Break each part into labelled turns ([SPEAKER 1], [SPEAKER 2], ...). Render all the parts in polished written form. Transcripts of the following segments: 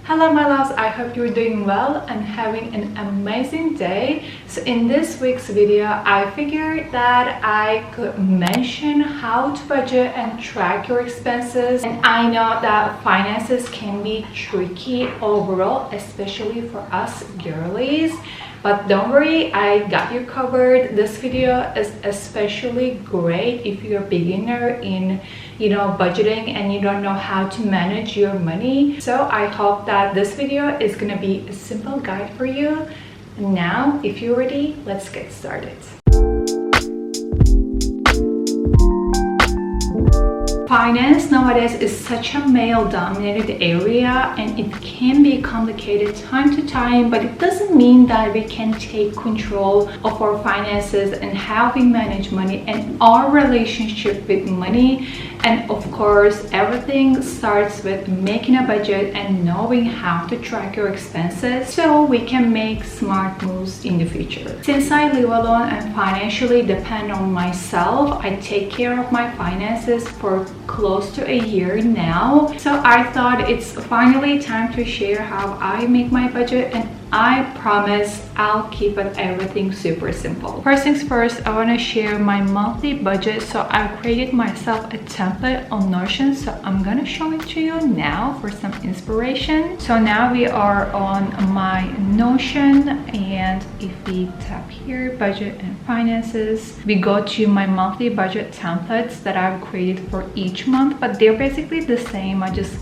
[SPEAKER 1] Hello my loves, I hope you're doing well and having an amazing day. So in this week's video, I figured that I could mention how to budget and track your expenses. And I know that finances can be tricky overall, especially for us girlies. But don't worry, I got you covered. This video is especially great if you're a beginner in budgeting and you don't know how to manage your money. So I hope that this video is gonna be a simple guide for you. Now, if you're ready, let's get started. Finance nowadays is such a male-dominated area and it can be complicated time to time, but it doesn't mean that we can take control of our finances and how we manage money and our relationship with money. And of course, everything starts with making a budget and knowing how to track your expenses so we can make smart moves in the future. Since I live alone and financially depend on myself, I take care of my finances for close to a year now. So I thought it's finally time to share how I make my budget, and I promise I'll keep everything super simple. First things first, I want to share my monthly budget. So I created myself a template on Notion, so I'm gonna show it to you now for some inspiration. So now we are on my Notion, and if we tap here, budget and finances, we go to my monthly budget templates that I've created for each month, but they're basically the same. I just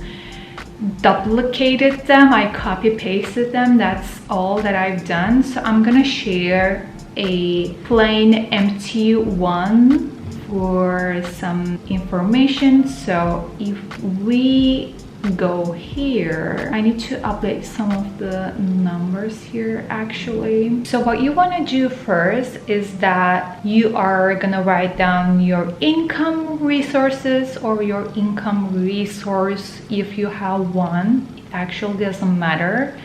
[SPEAKER 1] duplicated them, I copy pasted them. That's all that I've done. So I'm gonna share a plain empty one for some information. So if we go here, I need to update some of the numbers here actually. So what you want to do first is that you are gonna write down your income resources or your income resource if you have one. It actually doesn't matter,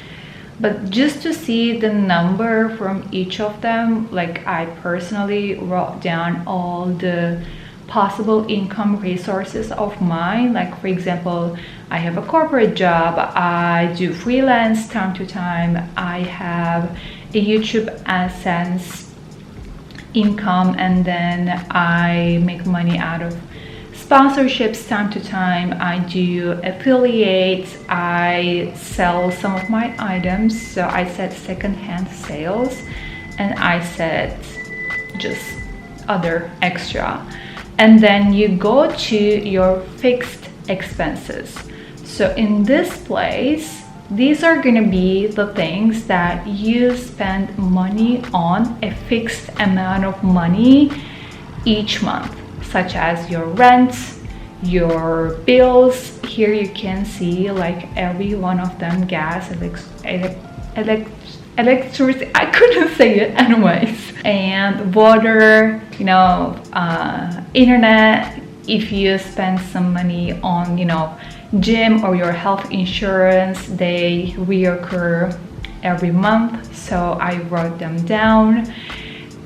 [SPEAKER 1] but just to see the number from each of them, like I personally wrote down all the possible income resources of mine. Like for example, I have a corporate job, I do freelance time to time, I have a YouTube AdSense income, and then I make money out of sponsorships time to time, I do affiliates, I sell some of my items. So I said secondhand sales, and I said just other extra. And then you go to your fixed expenses. So in this place, these are gonna be the things that you spend money on, a fixed amount of money each month, such as your rent, your bills. Here you can see like every one of them, gas, electricity, I couldn't say it anyways, and water, internet. If you spend some money on gym or your health insurance, they reoccur every month, so I wrote them down.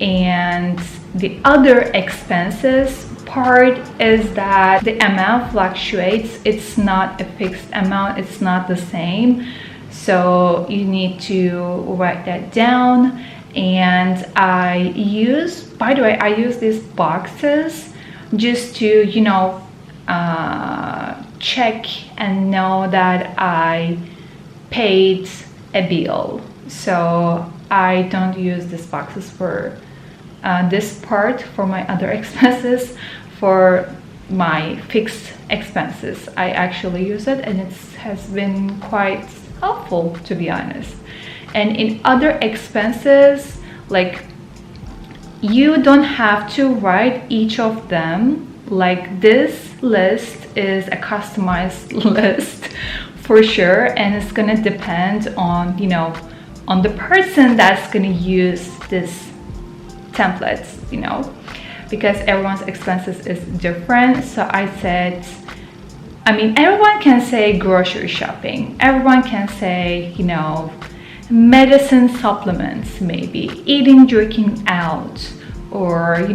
[SPEAKER 1] And the other expenses part is that the amount fluctuates. It's not a fixed amount, it's not the same. So you need to write that down. And I use, by the way, I use these boxes just to, check and know that I paid a bill. So I don't use these boxes for this part for my other expenses. For my fixed expenses, I actually use it, and it has been quite helpful, to be honest. And in other expenses, like, you don't have to write each of them. Like, this list is a customized list for sure, and it's gonna depend on on the person that's gonna use this templates, because everyone's expenses is different. So I said, everyone can say grocery shopping, everyone can say medicine, supplements, maybe eating, drinking out, or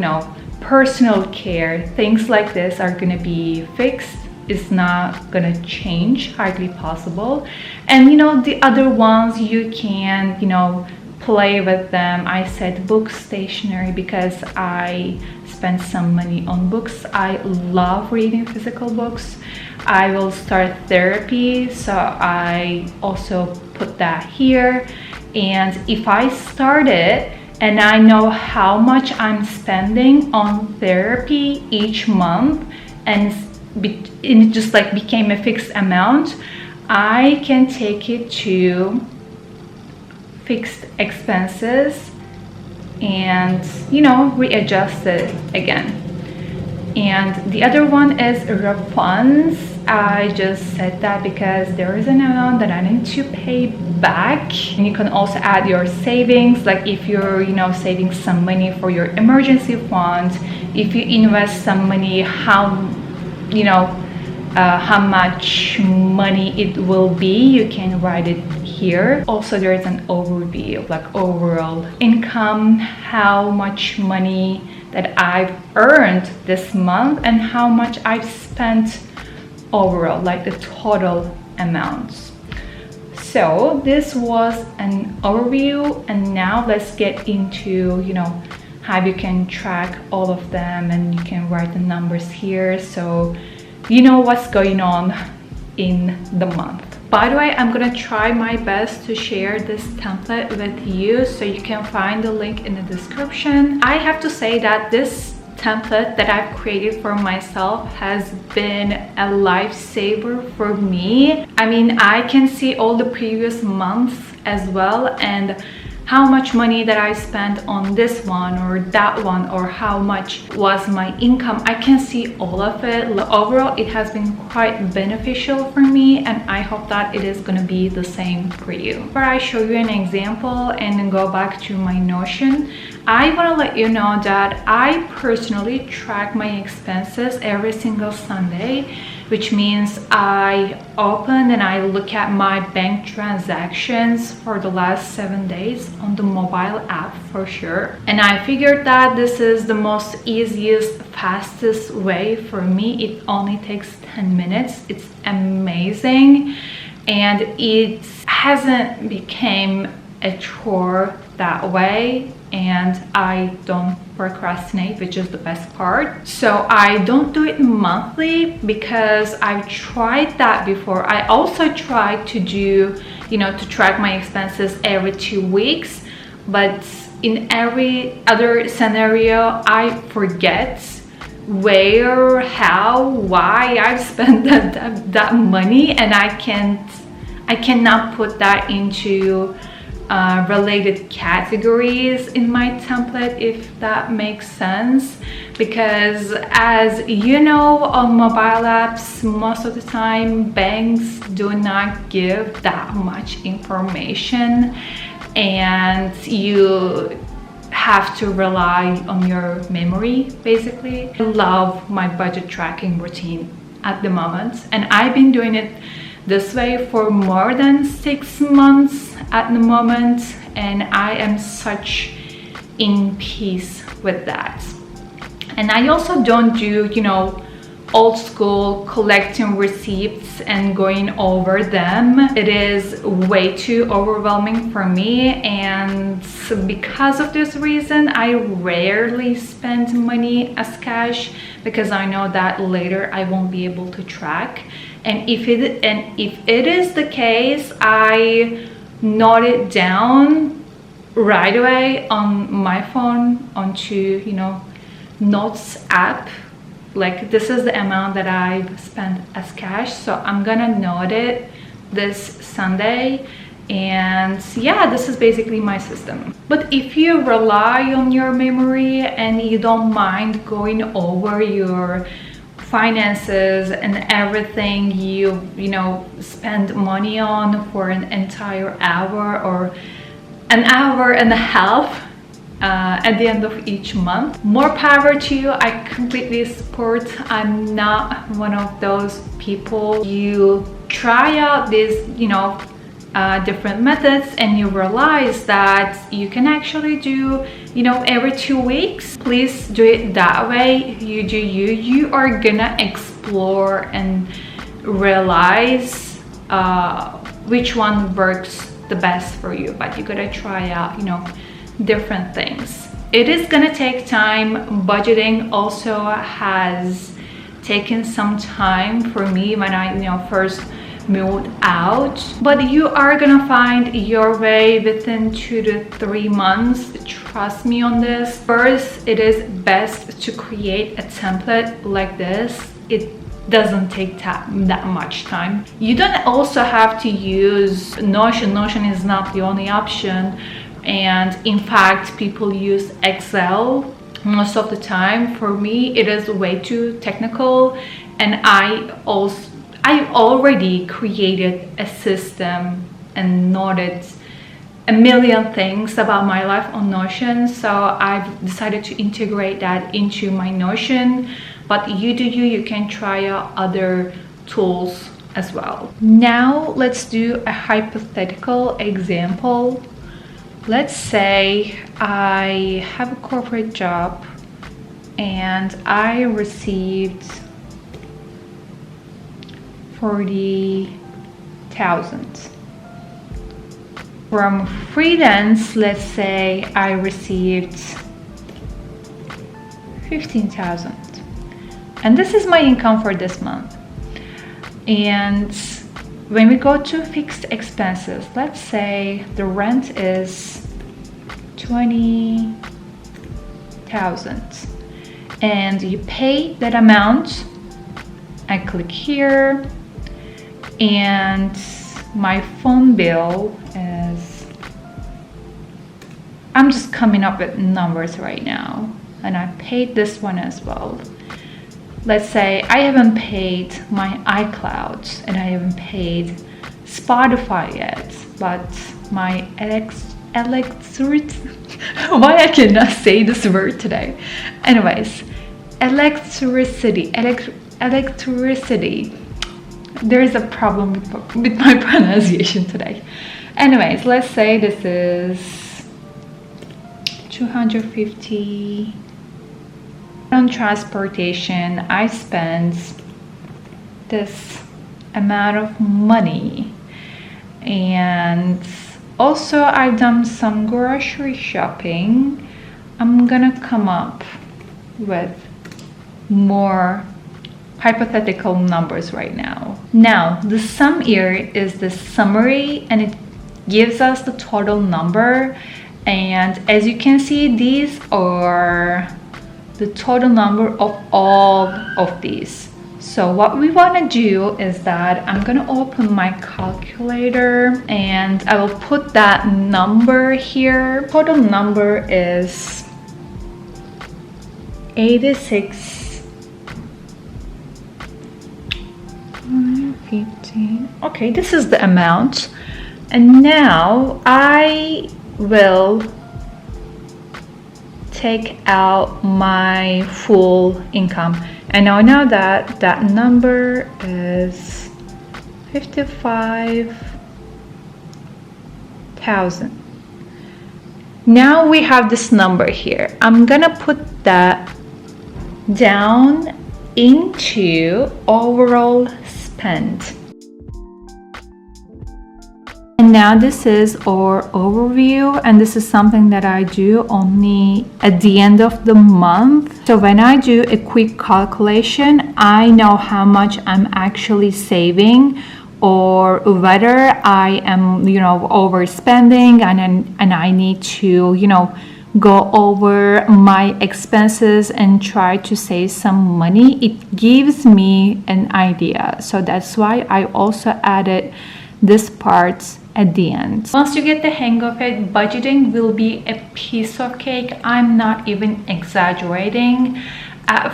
[SPEAKER 1] personal care. Things like this are going to be fixed is not gonna change, hardly possible. And you know, the other ones you can, you know, play with them. I said book stationery because I spend some money on books. I love reading physical books. I will start therapy, so I also put that here. And if I start it and I know how much I'm spending on therapy each month, and it just like became a fixed amount, I can take it to fixed expenses and, you know, readjust it again. And the other one is refunds. I just said that because there is an amount that I need to pay back. And you can also add your savings, like if you're, you know, saving some money for your emergency fund, if you invest some money, how, you know, how much money it will be, you can write it here. Also, there is an overview, like overall income, how much money that I've earned this month and how much I've spent overall, like the total amounts. So this was an overview, and now let's get into, you know, how you can track all of them, and you can write the numbers here so you know what's going on in the month. By the way, I'm gonna try my best to share this template with you, so you can find the link in the description. I have to say that this template that I've created for myself has been a lifesaver for me. I mean, I can see all the previous months as well, and how much money that I spent on this one or that one, or how much was my income. I can see all of it. Overall, it has been quite beneficial for me, and I hope that it is gonna be the same for you. Before I show you an example and then go back to my Notion, I wanna let you know that I personally track my expenses every single Sunday, which means I open and I look at my bank transactions for the last 7 days on the mobile app for sure. And I figured that this is the most easiest, fastest way for me. It only takes 10 minutes. It's amazing. And it hasn't become a chore that way, and I don't procrastinate, which is the best part. So I don't do it monthly because I've tried that before. I also tried to do, you know, to track my expenses every 2 weeks, but in every other scenario I forget where, how, why I've spent that money, and I cannot put that into related categories in my template, if that makes sense. Because as you know, on mobile apps, most of the time banks do not give that much information, and you have to rely on your memory basically. I love my budget tracking routine at the moment, and I've been doing it this way for more than 6 months at the moment, and I am such in peace with that. And I also don't do, you know, old school collecting receipts and going over them. It is way too overwhelming for me, and because of this reason I rarely spend money as cash, because I know that later I won't be able to track. And if it is the case, I note it down right away on my phone onto, you know, notes app. Like, this is the amount that I've spent as cash, so I'm gonna note it this Sunday. And yeah, this is basically my system. But if you rely on your memory and you don't mind going over your finances and everything you know spend money on for an entire hour or an hour and a half at the end of each month, more power to you. I completely support. I'm not one of those people. You try out these, you know, different methods, and you realize that you can actually do, you know, every 2 weeks. Please do it that way. You do you. You are gonna experience explore and realize which one works the best for you. But you gotta try out, different things. It is gonna take time. Budgeting also has taken some time for me when I first moved out, but you are gonna find your way within 2 to 3 months. Trust me on this. First, it is best to create a template like this. It doesn't take that much time. You don't also have to use Notion. Notion is not the only option, and in fact people use Excel most of the time. For me, it is way too technical, and I already created a system and noted a million things about my life on Notion, so I've decided to integrate that into my Notion. But you do you can try out other tools as well. Now let's do a hypothetical example. Let's say I have a corporate job and I received 40,000. From freelance, let's say I received 15,000. And this is my income for this month. And when we go to fixed expenses, let's say the rent is 20,000 and you pay that amount. I click here and my phone bill is, I'm just coming up with numbers right now, and I paid this one as well. Let's say I haven't paid my iCloud and I haven't paid Spotify yet, but my electricity, why I cannot say this word today. Anyways, electricity. There is a problem with my pronunciation today. Anyways, let's say this is 250. On transportation, I spend this amount of money, and also I've done some grocery shopping. I'm gonna come up with more hypothetical numbers right now. Now, the sum here is the summary, and it gives us the total number. And as you can see, these are the total number of all of these. So what we want to do is that I'm going to open my calculator and I will put that number here. Total number is 86. 15. Okay, this is the amount. And now I will take out my full income, and I know that that number is 55,000. Now we have this number here. I'm gonna put that down into overall spend. And now this is our overview, and this is something that I do only at the end of the month. So when I do a quick calculation, I know how much I'm actually saving, or whether I am, overspending and I need to, go over my expenses and try to save some money. It gives me an idea. So that's why I also added this part at the end. Once you get the hang of it, budgeting will be a piece of cake. I'm not even exaggerating. At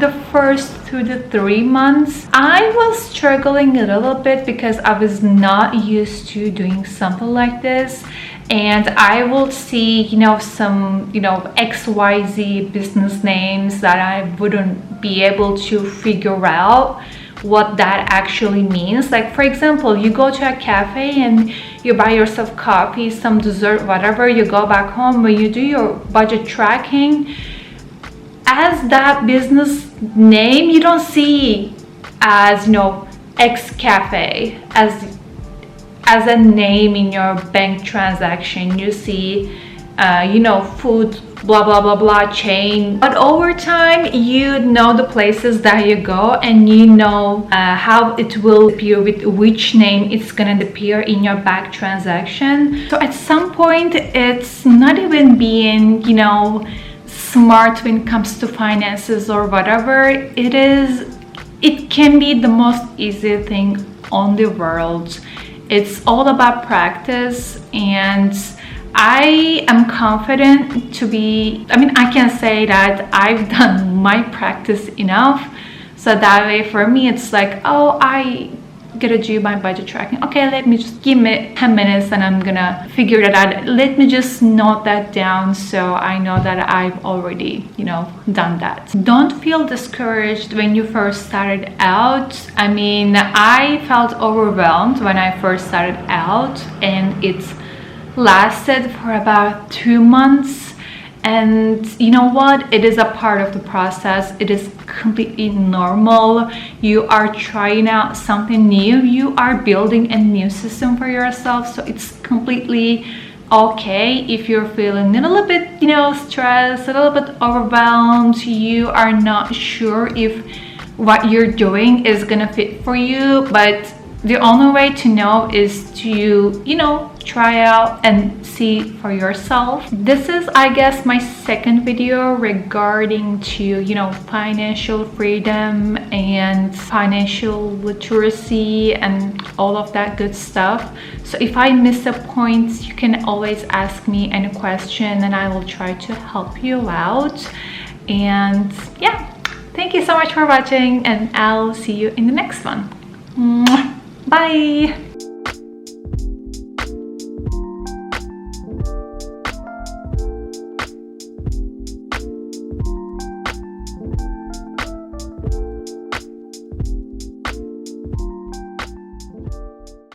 [SPEAKER 1] the first 2 to 3 months, I was struggling a little bit because I was not used to doing something like this. And I will see, some, XYZ business names that I wouldn't be able to figure out what that actually means. Like, for example, you go to a cafe and you buy yourself coffee, some dessert, whatever, you go back home. When you do your budget tracking, as that business name, you don't see as, you know, X Cafe as a name in your bank transaction. You see, you know, food, blah blah blah blah chain. But over time, you know the places that you go, and you know how it will appear, with which name it's gonna appear in your bank transaction. So at some point, it's not even being, you know, smart when it comes to finances or whatever. It can be the most easy thing on the world. It's all about practice, and I am confident to be, I mean, I can say that I've done my practice enough. So that way for me, it's like, oh, I gotta do my budget tracking. Okay, let me just give me 10 minutes and I'm gonna figure it out. Let me just note that down so I know that I've already, you know, done that. Don't feel discouraged when you first started out. I mean, I felt overwhelmed when I first started out, and it's lasted for about 2 months. And you know what, it is a part of the process. It is completely normal. You are trying out something new, you are building a new system for yourself, so it's completely okay if you're feeling a little bit, you know, stressed, a little bit overwhelmed. You are not sure if what you're doing is gonna fit for you, but the only way to know is to, you know, try out and see for yourself. This is, I guess, my second video regarding to, you know, financial freedom and financial literacy and all of that good stuff. So if I miss a point, you can always ask me any question and I will try to help you out. And yeah, thank you so much for watching, and I'll see you in the next one. Bye.